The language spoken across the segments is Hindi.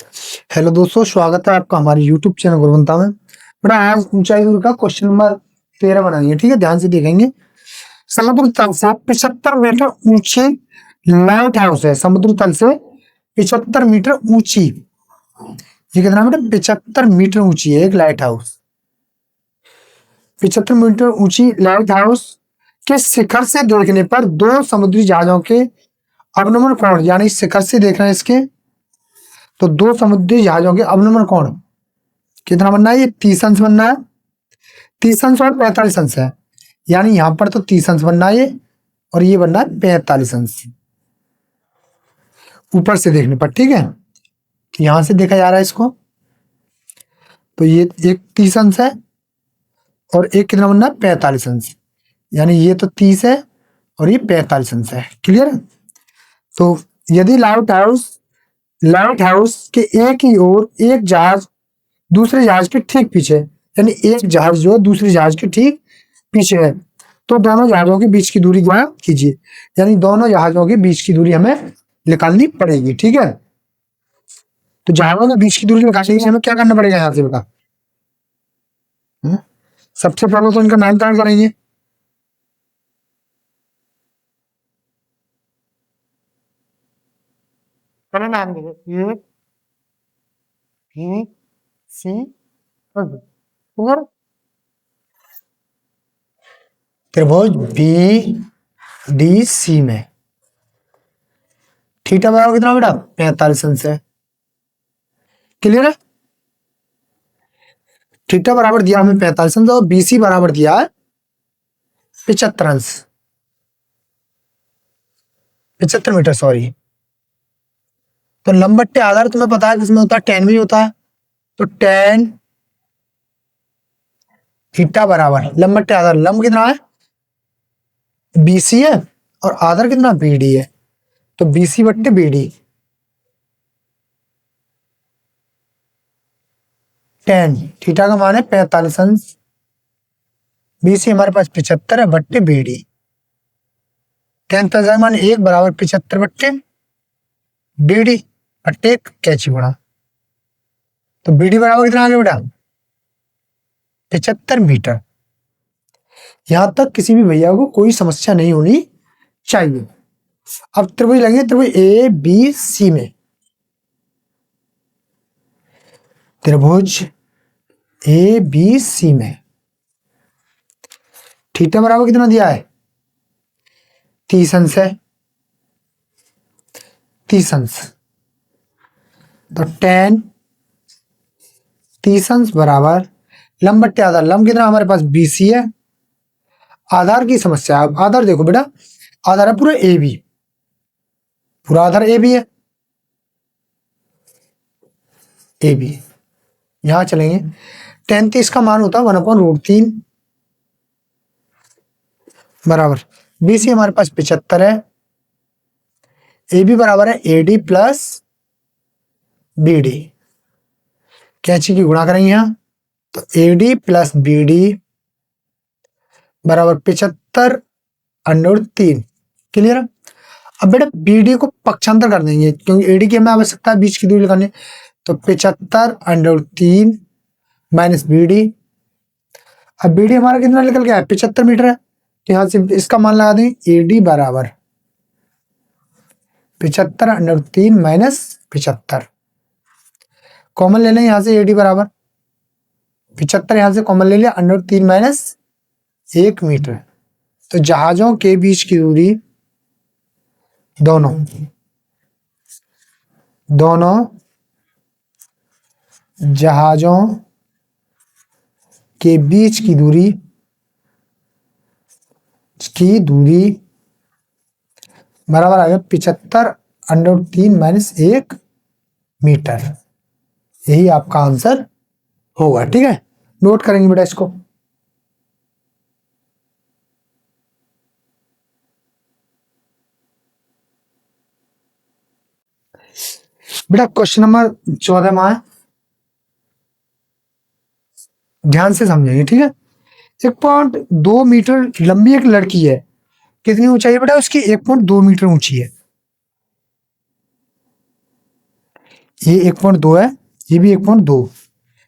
हेलो दोस्तों, स्वागत है आपका हमारे YouTube चैनल गुरुवंता में। बड़ा आज ऊंचाई दूर का क्वेश्चन नंबर 13 बनाएंगे। ठीक है, ध्यान से देखेंगे। समुद्र तल से 75 मीटर ऊंची लाइट हाउस है। समुद्र तल से 75 मीटर ऊंची, ये कितना मीटर? 75 मीटर ऊंची है एक लाइट हाउस। 75 मीटर ऊंची लाइट हाउस के शिखर से देखने पर दो समुद्री जहाजों के अवनमन कोण, यानी शिखर से देख रहे हैं इसके, तो दो समुद्री जहाजों के अवनमन कोण कितना बनना है? ये 30 अंश बनना है। 30 अंश और 45 अंश है, यानी यहां पर तो 30 अंश बनना है ये, और ये बनना है 45 अंश ऊपर से देखने पर। ठीक है, यहां से देखा जा रहा है इसको, तो ये एक 30 अंश है और एक कितना बनना है? 45 अंश, यानी ये तो 30 है और ये 45 अंश है। क्लियर है? तो यदि लाइट हाउस के एक ही ओर एक जहाज दूसरे जहाज के ठीक पीछे, यानी एक जहाज जो दूसरे जहाज के ठीक पीछे है, तो दोनों जहाजों के बीच की दूरी ज्ञात कीजिए। यानी दोनों जहाजों के बीच की दूरी हमें निकालनी पड़ेगी। ठीक है, तो जहाजों के बीच की दूरी निकालने के लिए हमें क्या करना पड़ेगा? यहां से बेटा सबसे पहले तो इनका नामकरण करेंगे। पहले नाम देंगे ए, बी, सी और त्रिभुज बी डी सी में थीटा बराबर कितना बेटा? 45 अंश है। क्लियर है? थीटा बराबर दिया हमें 45 अंश और बीसी बराबर दिया है 75 अंश, 75 मीटर सॉरी। तो लंब बट्टे आधार तुम्हें पता है किसमें होता है? tan में होता है। तो tan थीटा बराबर लंब बट्टे आधार, लंब कितना है? बीसी है और आधार कितना? बीडी है, तो बीसी बट्टे बीडी tan थीटा का मान है 45 अंश, बीसी हमारे पास 75 है बट्टे बीडी। tan का मान 1 बराबर 75 बट्टे बीडी बट्टे कैची बड़ा, तो बीडी बराबर कितना आ गया बेटा? 75 मीटर। यहां तक किसी भी भैया को कोई समस्या नहीं होनी चाहिए। अब त्रिभुज लेंगे, त्रिभुज ए बी सी में, त्रिभुज ए बी सी में थीटा बराबर कितना दिया है? 30 अंश है, 30 अंश। तो tan 30 अंश बराबर लंब बट्टे आधार, लंब कितना हमारे पास? बीसी है। आधार की समस्या, आधार देखो बेटा, आधार है पूरा ए बी, पूरा आधार ए बी है, ए बी। यहां चलेंगे, tan 30 का मान होता है 1/√3 बराबर बीसी हमारे पास 75 है, ए बी बराबर है A D plus B D. कैंची की गुणा करेंगे यहां, तो A D plus B D बराबर 75/3। क्लियर है? अब बेटा बी डी को पक्षांतर कर देंगे, क्योंकि ए डी की हमें आवश्यकता है बीच की दूरी निकालने, तो 75/3 माइनस बी डी। अब बी डी हमारा कितना निकल गया है? 75 मीटर है, तो यहां से इसका मान लगा देंगे, ए डी बराबर 75/3 माइनस 75। कॉमन ले लें यहां से, ए डी बराबर 75 यहां से कॉमन ले लिया, √3 माइनस 1 मीटर। तो जहाजों के बीच की दूरी, दोनों जहाजों के बीच की दूरी बराबर आ गया 75/3 माइनस 1 मीटर। यही आपका आंसर होगा। ठीक है, नोट करेंगे बेटा इसको। बेटा क्वेश्चन नंबर 14 में ध्यान से समझेंगे। ठीक है, 1.2 मीटर लंबी एक लड़की है, कितनी ऊंचाई है बेटा उसकी? 1.2 मीटर ऊंची है। ये 1.2 है, ये भी 1.2,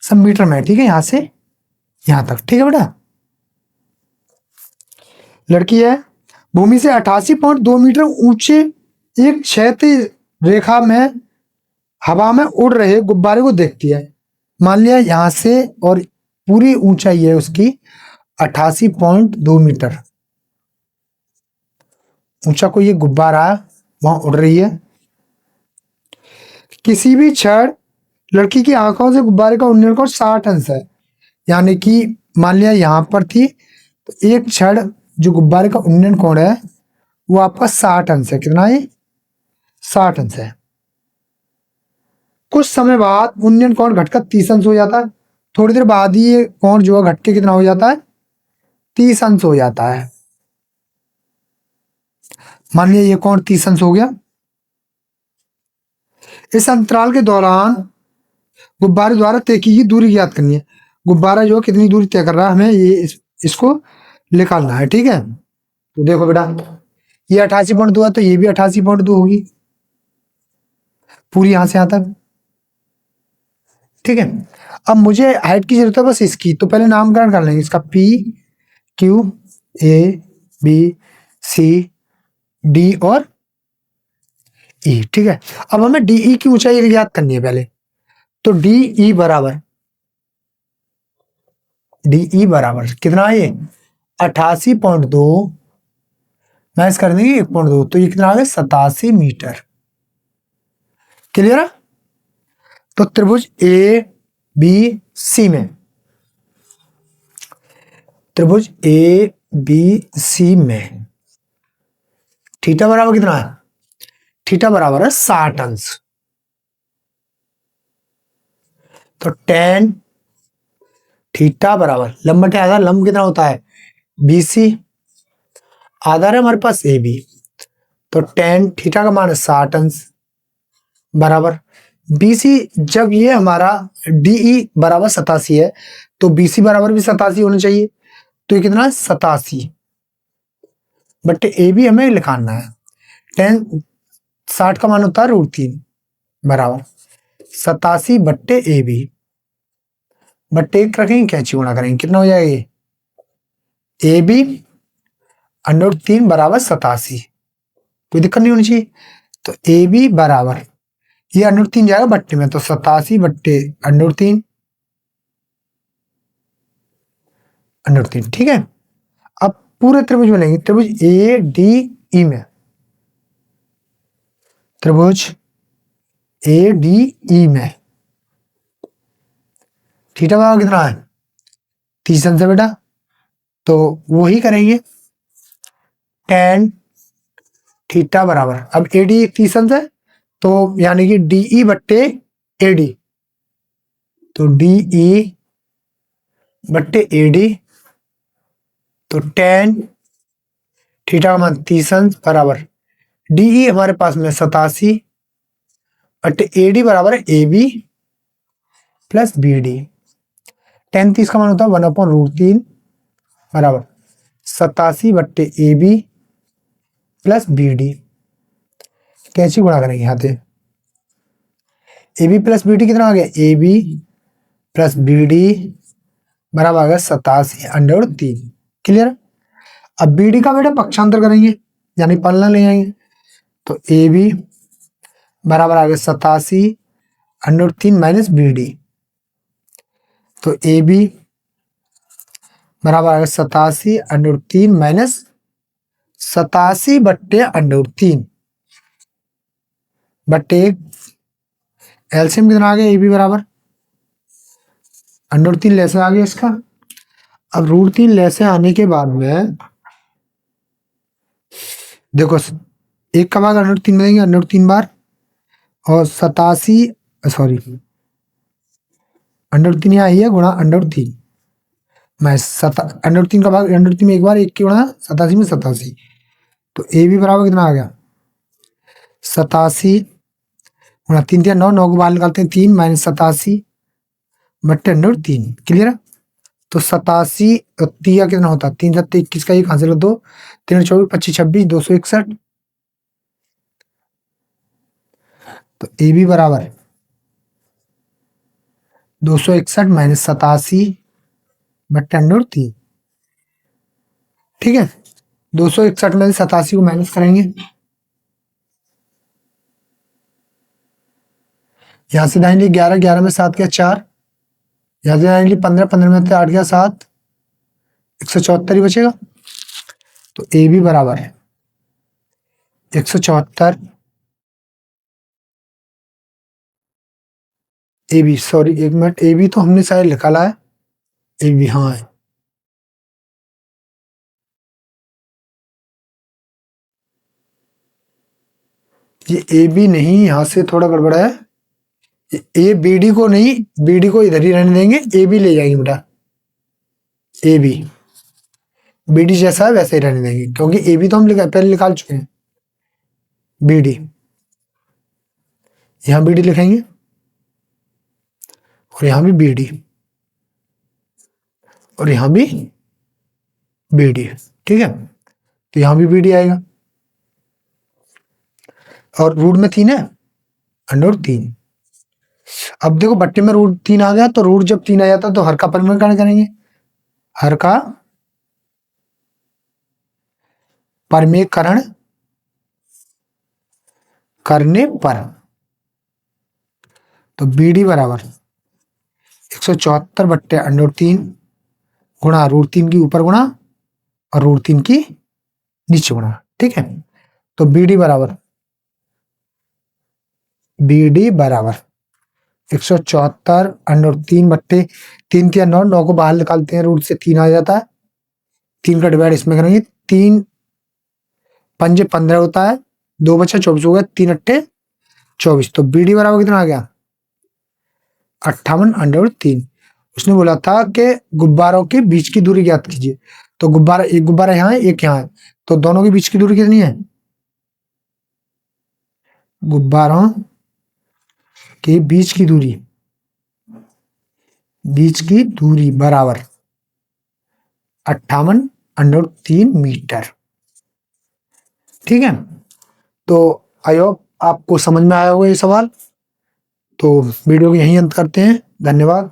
सब मीटर में है, ठीक है, यहां से यहां तक, ठीक है बेटा। लड़की है, भूमि से 88.2 मीटर ऊंचे एक क्षैतिज रेखा में हवा में उड़ रहे गुब्बारे को देखती है। मान लिया यहां से और पूरी ऊंचाई है उसकी 88.2 मीटर ऊंचा कोई ये गुब्बारा वहां उड़ रही है। किसी भी क्षण लड़की की आंखों से गुब्बारे का उन्नयन कोण 60 अंश है, यानी कि मान लिया यहां पर थी तो एक क्षण जो गुब्बारे का उन्नयन कोण है वो आपका 60 अंश है। कितना है? 60 अंश है। कुछ समय बाद उन्नयन कोण घटकर 30 अंश हो जाता है। थोड़ी देर बाद ही ये कोण जो है घट के कितना हो जाता है? 30 अंश हो जाता है। मान लिया ये कोण 30 अंश हो गया। इस अंतराल के दौरान गुब्बारे द्वारा तय की दूरी ज्ञात करनी है। गुब्बारा जो कितनी दूरी तय कर रहा है हमें ये इसको निकालना है, ठीक है। तो देखो बेटा ये 88.2 है तो ये भी 88.2 होगी पूरी यहां से यहां तक, ठीक है। अब मुझे हाइट की जरूरत है बस इसकी, तो पहले नामकरण कर लेंगे इसका P Q A B C D और E, ठीक है। अब हमें DE की ऊंचाई ज्ञात करनी है पहले, तो DE बराबर कितना है ये 88.2 मैच कर देंगे 1.2, तो ये कितना आ गया 87 मीटर। क्लियर है? तो त्रिभुज ए बी सी में थीटा बराबर कितना है? थीटा बराबर है 60 अंश। तो tan थीटा बराबर लंब बटे आधार, लंब कितना होता है? BC, आधार है हमारे पास AB, तो tan थीटा का मान है 60 अंश बराबर BC। जब ये हमारा DE बराबर 87 है तो BC बराबर भी 87 होना चाहिए, तो ये कितना है 87 बटे AB हमें लिखाना है। tan 60 का मान होता है √3 बराबर 87 बट्टे AB बट्टे 1 रखेंगे, कैंची गुणा करेंगे, कितना हो जाएगा ये AB √3 बराबर 87, कोई दिक्कत नहीं होनी चाहिए। तो AB बराबर ये √3 जाएगा बट्टे में, तो 87 बट्टे √3, ठीक है। अब पूरे त्रिभुज बनेंगे, त्रिभुज ADE में, त्रिभुज ADE में थीटा बराबर कितना है 30 अंश है बेटा, तो वही करेंगे tan थीटा बराबर, अब AD 30 अंश है तो यानी कि DE बट्टे AD, तो DE बट्टे AD, तो tan थीटा का मान 30 अंश बराबर DE हमारे पास में 87 बट्टे AD बराबर है AB प्लस BD। tan 30 का मान होता है 1/√3 बराबर 87 बट्टे AB प्लस BD, कैसे गुणा करेंगे यहाँ पे, AB प्लस BD कितना आ गया? AB प्लस BD बराबर आ गया 87/3। क्लियर? अब BD का बेटा पक्षांतर करेंगे यानी पलना ले आएंगे, तो AB बराबर आ गया 87/3 माइनस BD, तो AB बराबर आ गया 87/3 माइनस 87 बट्टे √3 बट्टे एलसीएम कितना आ गया? AB बराबर √3 लेसे आ गया इसका। अब √3 लेसे आने के बाद में देखो एक का भाग √3 में देंगे, √3 बार, और 87 सॉरी √3 यहाँ आई है गुणा √3 मैं √3 का भाग √3 में एक बार, एक की गुणा 87 में 87, तो AB बराबर कितना आ गया 87 गुणा 3 3 9 9 को बाहर निकालते हैं 3 माइनस 87 बट्टे √3। क्लियर है? तो 87 तिया कितना होता है 3 7 21 का 1 हासिल 2 3 24 25 26 261, तो AB बराबर 261 माइनस 87/√3। ठीक है, 261 में 87 को माइनस करेंगे, यहां से जाएंगे 11, 11 में 7 गया 4, यहां से जाएंगे 15, 15 में 8 गया 7, 174 ही बचेगा। तो ए बी बराबर है 174 ए बी, सॉरी एक मिनट, ए बी तो हमने शायद निकाला है, ए बी हाँ है, ये ए बी नहीं, यहां से थोड़ा गड़बड़ है, ए बी डी को नहीं, बी डी को इधर ही रहने देंगे, ए बी ले जाएंगे बेटा, ए बी बी डी जैसा है वैसे ही रहने देंगे, क्योंकि ए बी तो हम पहले निकाल चुके हैं। बी डी, यहां बी डी लिखेंगे और यहां भी बी डी और यहां भी बी डी। ठीक है, तो यहां भी बी डी आएगा और रूट में 3 है, √3। अब देखो बट्टे में √3 आ गया, तो रूट जब 3 आ जाता तो हर का परिमाण करेंगे, हर का परिमेयकरण करने पर, तो बी डी बराबर 174/√3 गुणा √3 की ऊपर गुणा और √3 की नीचे गुणा। ठीक है, तो बी डी बराबर 174/√3 के 9, 9 को बाहर निकालते हैं, रूट से 3 आ जाता है, 3 का डिवाइड इसमें करेंगे, 3 पंजे 15 होता है, 2 बचा 24 हो गया, 3 अट्ठे 24, तो बी डी बराबर कितना आ गया 58/3। उसने बोला था कि गुब्बारों के बीच की दूरी ज्ञात कीजिए, तो गुब्बारा, एक गुब्बारा यहाँ है, एक यहाँ है, तो दोनों के बीच की दूरी कितनी है, गुब्बारों के बीच की दूरी बराबर 58/3 मीटर। ठीक है, तो आई होप आपको समझ में आया होगा ये सवाल। तो वीडियो को यहीं अंत करते हैं, धन्यवाद।